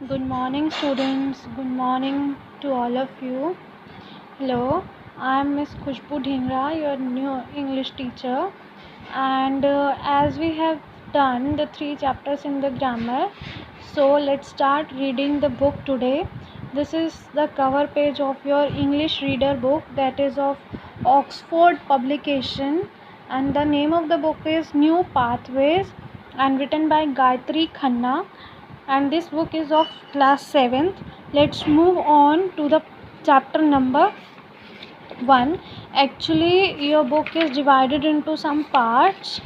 Good morning, students. Good morning to all of you. Hello, I am Miss Khushbu Dhingra, your new English teacher. And as we have done the 3 chapters in the grammar, so let's start reading the book today. This is the cover page of your English reader book, that is of Oxford publication, and the name of the book is New Pathways and written by Gayatri Khanna, and this book is of class 7th. Let's move on to the chapter number 1. Actually, your book is divided into some parts,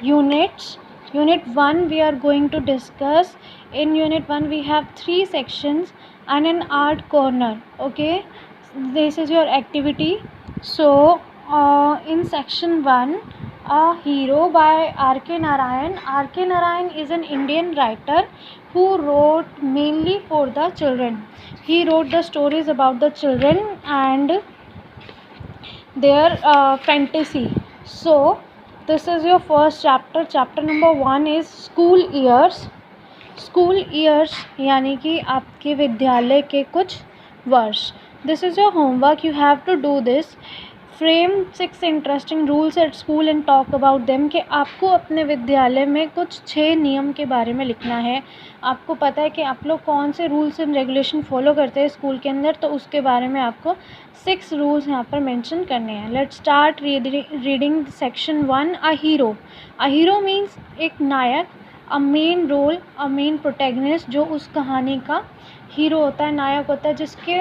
units. Unit 1 we are going to discuss. In unit 1 we have 3 sections and an art corner. Okay, this is your activity. So in section 1, A Hero by R.K. Narayan. R.K. Narayan is an Indian writer who wrote mainly for the children. He wrote the stories about the children and their fantasy. So this is your first chapter. Chapter number 1 is school years. School years यानी कि आपके विद्यालय के कुछ वर्ष. This is your homework. You have to do this. Frame 6 interesting rules at school and talk about them. कि आपको अपने विद्यालय में कुछ 6 नियम के बारे में लिखना है. आपको पता है कि आप लोग कौन से रूल्स एंड रेगुलेशन फॉलो करते हैं स्कूल के अंदर, तो उसके बारे में आपको 6 रूल्स यहाँ पर मेंशन करने हैं. Let's start reading section 1. A hero. A hero means एक नायक, a main role, a main protagonist, जो उस कहानी का हीरो होता है, नायक होता है, जिसके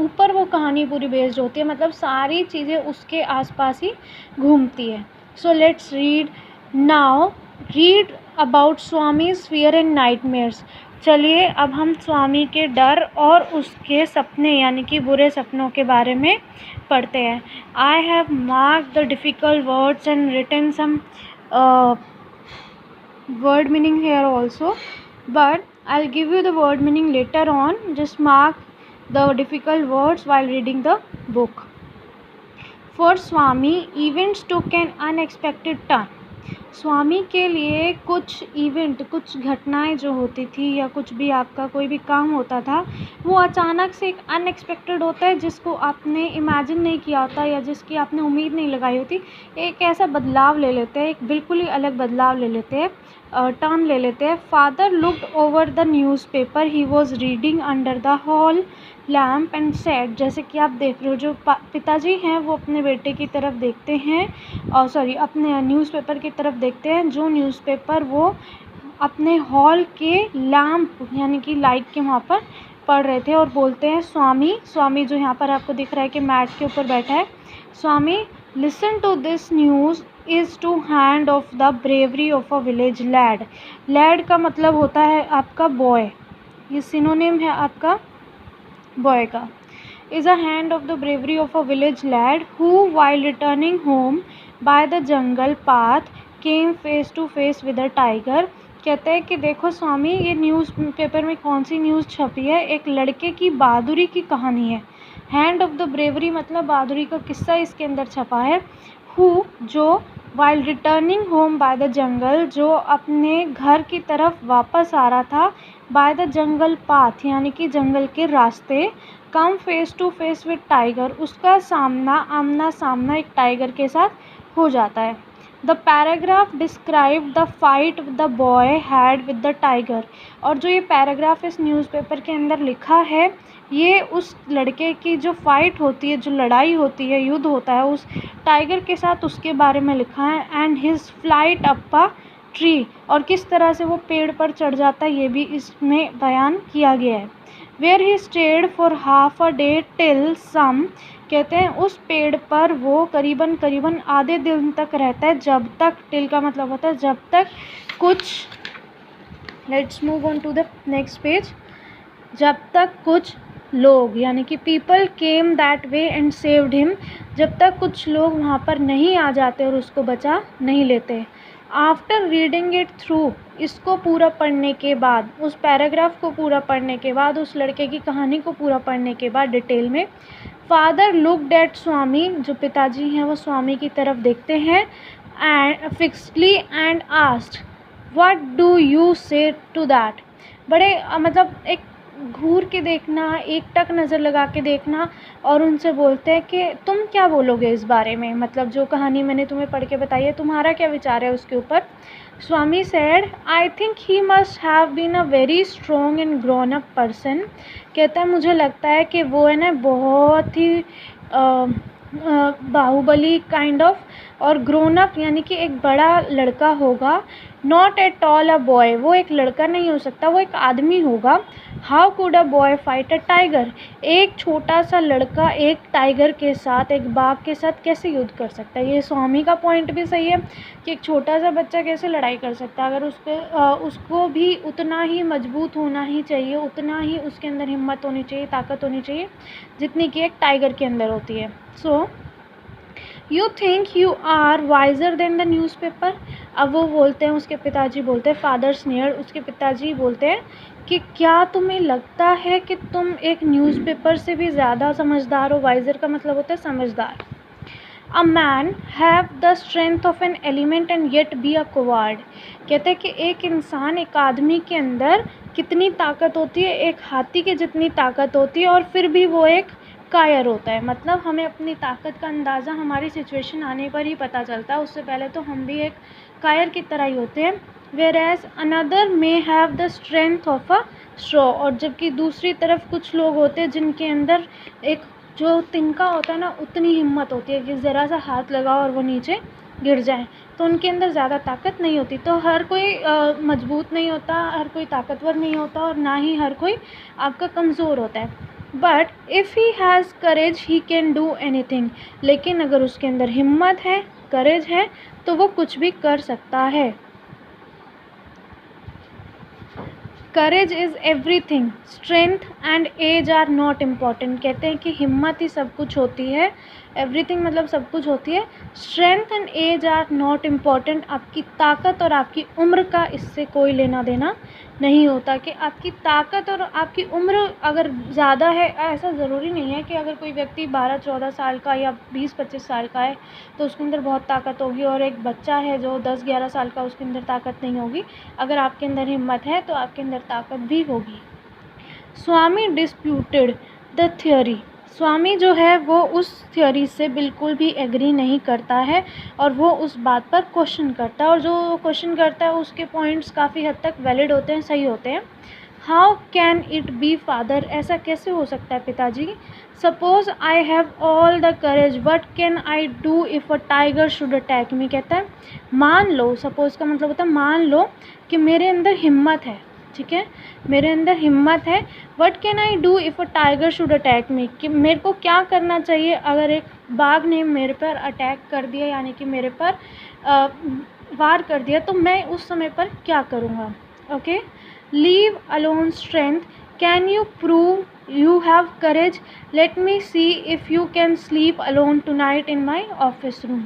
ऊपर वो कहानी पूरी बेस्ड होती है. मतलब सारी चीज़ें उसके आसपास ही घूमती है. So let's read now. Read about Swami's fear and nightmares. चलिए अब हम स्वामी के डर और उसके सपने यानी कि बुरे सपनों के बारे में पढ़ते हैं. I have marked the difficult words and written some word meaning here also, but I'll give you the word meaning later on. Just mark the difficult words while reading the book. For Swami, events took an unexpected turn. स्वामी के लिए कुछ event, कुछ घटनाएं जो होती थी या कुछ भी आपका कोई भी काम होता था, वो अचानक से एक अनएक्सपेक्टेड होता है, जिसको आपने इमेजिन नहीं किया होता या जिसकी आपने उम्मीद नहीं लगाई होती. एक ऐसा बदलाव ले लेते हैं, एक बिल्कुल ही अलग बदलाव ले लेते हैं, टर्न ले लेते हैं. Father looked over the newspaper. He was reading under the hall lamp and said. जैसे कि आप देख रहे हो, जो पिताजी हैं वो अपने बेटे की तरफ देखते हैं, और अपने न्यूज़पेपर की तरफ देखते हैं, जो न्यूज़पेपर वो अपने हॉल के लैम्प यानी कि लाइट के वहाँ पर पढ़ रहे थे, और बोलते हैं स्वामी. स्वामी जो यहाँ पर आपको दिख रहा है कि मैट के ऊपर बैठा है. Swami, listen to this news is to hand of the bravery of a village lad. Lad का मतलब होता है आपका बॉय. ये सिनोनिम है आपका बॉय का. is a hand of the bravery of a village lad who, while returning home by the jungle path, came face to face with a tiger. कहते हैं कि देखो स्वामी, ये न्यूज़ पेपर में कौन सी न्यूज़ छपी है, एक लड़के की बहादुरी की कहानी है. हैंड ऑफ द ब्रेवरी मतलब बहादुरी का किस्सा इसके अंदर छपा है. हु जो, while returning home by the jungle जो अपने घर की तरफ वापस आ रहा था, बाय द जंगल पाथ यानी कि जंगल के रास्ते, come face to face with tiger उसका सामना आमना सामना एक टाइगर के साथ हो जाता है. The paragraph describe the fight the boy had with the tiger. और जो ये पैराग्राफ इस न्यूज़पेपर के अंदर लिखा है, ये उस लड़के की जो फाइट होती है, जो लड़ाई होती है, युद्ध होता है उस टाइगर के साथ, उसके बारे में लिखा है. And his flight up a tree, और किस तरह से वो पेड़ पर चढ़ जाता है ये भी इसमें बयान किया गया है. Where he stayed for half a day till some. कहते हैं उस पेड़ पर वो करीबन आधे दिन तक रहता है, जब तक, टिल का मतलब होता है जब तक कुछ. Let's move on to the next page. जब तक कुछ लोग यानी कि people came that way and saved him. जब तक कुछ लोग वहाँ पर नहीं आ जाते और उसको बचा नहीं लेते. आफ्टर रीडिंग इट थ्रू, इसको पूरा पढ़ने के बाद, उस पैराग्राफ को पूरा पढ़ने के बाद, उस लड़के की कहानी को पूरा पढ़ने के बाद डिटेल में, फादर लुक्ड एट स्वामी, जो पिताजी हैं वो स्वामी की तरफ देखते हैं, and fixedly and asked what do you say to that. बड़े मतलब एक घूर के देखना, एक टक नज़र लगा के देखना, और उनसे बोलते हैं कि तुम क्या बोलोगे इस बारे में, मतलब जो कहानी मैंने तुम्हें पढ़ के बताई है तुम्हारा क्या विचार है उसके ऊपर। Swami said, I think he must have been a very strong and grown up person. कहता है मुझे लगता है कि वो है ना बहुत ही बाहुबली काइंड ऑफ, और ग्रोन अप यानी कि एक बड़ा लड़का होगा। Not at all a boy, वो एक लड़का नहीं हो सकता, वो एक आदमी होगा। How could a boy fight a tiger, एक छोटा सा लड़का एक टाइगर के साथ, एक बाघ के साथ कैसे युद्ध कर सकता है। ये स्वामी का पॉइंट भी सही है कि एक छोटा सा बच्चा कैसे लड़ाई कर सकता है, अगर उसको भी उतना ही मजबूत होना ही चाहिए, उतना ही उसके अंदर हिम्मत होनी चाहिए, ताकत होनी चाहिए जितनी कि एक टाइगर के अंदर होती है। So you think you are wiser than the newspaper. अब वो बोलते हैं, उसके पिताजी बोलते हैं, फादर स्नेयर उसके पिताजी बोलते हैं कि क्या तुम्हें लगता है कि तुम एक न्यूज़पेपर से भी ज़्यादा समझदार हो। वाइजर का मतलब होता है समझदार। A man have the strength of an element and yet be a coward. कहते हैं कि एक इंसान, एक आदमी के अंदर कितनी ताकत होती है, एक हाथी के जितनी ताकत होती है, और फिर भी वो एक कायर होता है। मतलब हमें अपनी ताकत का अंदाज़ा हमारी सिचुएशन आने पर ही पता चलता है, उससे पहले तो हम भी एक कायर की तरह ही होते हैं। Whereas another may have the strength of a straw, और जबकि दूसरी तरफ कुछ लोग होते हैं जिनके अंदर एक जो तिनका होता है ना, उतनी हिम्मत होती है कि ज़रा सा हाथ लगाओ और वो नीचे गिर जाए, तो उनके अंदर ज़्यादा ताकत नहीं होती। तो हर कोई मजबूत नहीं होता, हर कोई ताकतवर नहीं होता, और ना ही हर कोई आपका कमज़ोर होता है। But if he has courage he can do anything, लेकिन अगर उसके अंदर हिम्मत है, करेज है, तो वो कुछ भी कर सकता है। Courage is everything, strength and age are not important. कहते हैं कि हिम्मत ही सब कुछ होती है, एवरीथिंग मतलब सब कुछ होती है, strength and age are not important. आपकी ताकत और आपकी उम्र का इससे कोई लेना देना नहीं होता, कि आपकी ताकत और आपकी उम्र अगर ज़्यादा है, ऐसा ज़रूरी नहीं है कि अगर कोई व्यक्ति 12-14 साल का या 20-25 साल का है तो उसके अंदर बहुत ताकत होगी, और एक बच्चा है जो 10-11 साल का, उसके अंदर ताकत नहीं होगी। अगर आपके अंदर हिम्मत है तो आपके अंदर ताकत भी होगी। स्वामी डिस्प्यूटेड द थ्योरी, स्वामी जो है वो उस थ्योरी से बिल्कुल भी एग्री नहीं करता है, और वो उस बात पर क्वेश्चन करता है, और जो क्वेश्चन करता है उसके पॉइंट्स काफ़ी हद तक वैलिड होते हैं, सही होते हैं। How can it be father, ऐसा कैसे हो सकता है पिताजी। Suppose I have all the courage, what can I do if a tiger should attack मी। कहता है मान लो, सपोज का मतलब होता है मान लो कि मेरे अंदर हिम्मत है, ठीक है, मेरे अंदर हिम्मत है, what can I do if a tiger should attack मी, कि मेरे को क्या करना चाहिए अगर एक बाघ ने मेरे पर अटैक कर दिया, यानी कि मेरे पर वार कर दिया, तो मैं उस समय पर क्या करूँगा। Okay, leave alone strength, can you prove you have courage, let me C if you can sleep alone tonight in my office room.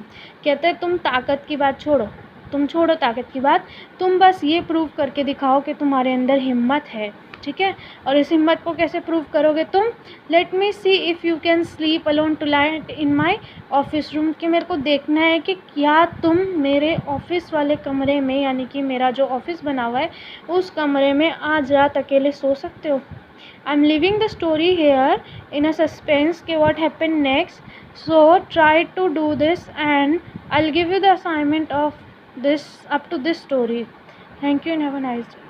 कहते हैं तुम ताकत की बात छोड़ो, तुम छोड़ो ताकत की बात, तुम बस ये प्रूव करके दिखाओ कि तुम्हारे अंदर हिम्मत है, ठीक है। और इस हिम्मत को कैसे प्रूव करोगे तुम, let me C if you can sleep alone tonight in my office room, कि मेरे को देखना है कि क्या तुम मेरे ऑफिस वाले कमरे में, यानी कि मेरा जो ऑफिस बना हुआ है उस कमरे में आज रात अकेले सो सकते हो। I am living the story here in a suspense के what happen next, so try to do this and I will give you the assignment of this up to this story. Thank you and have a nice day.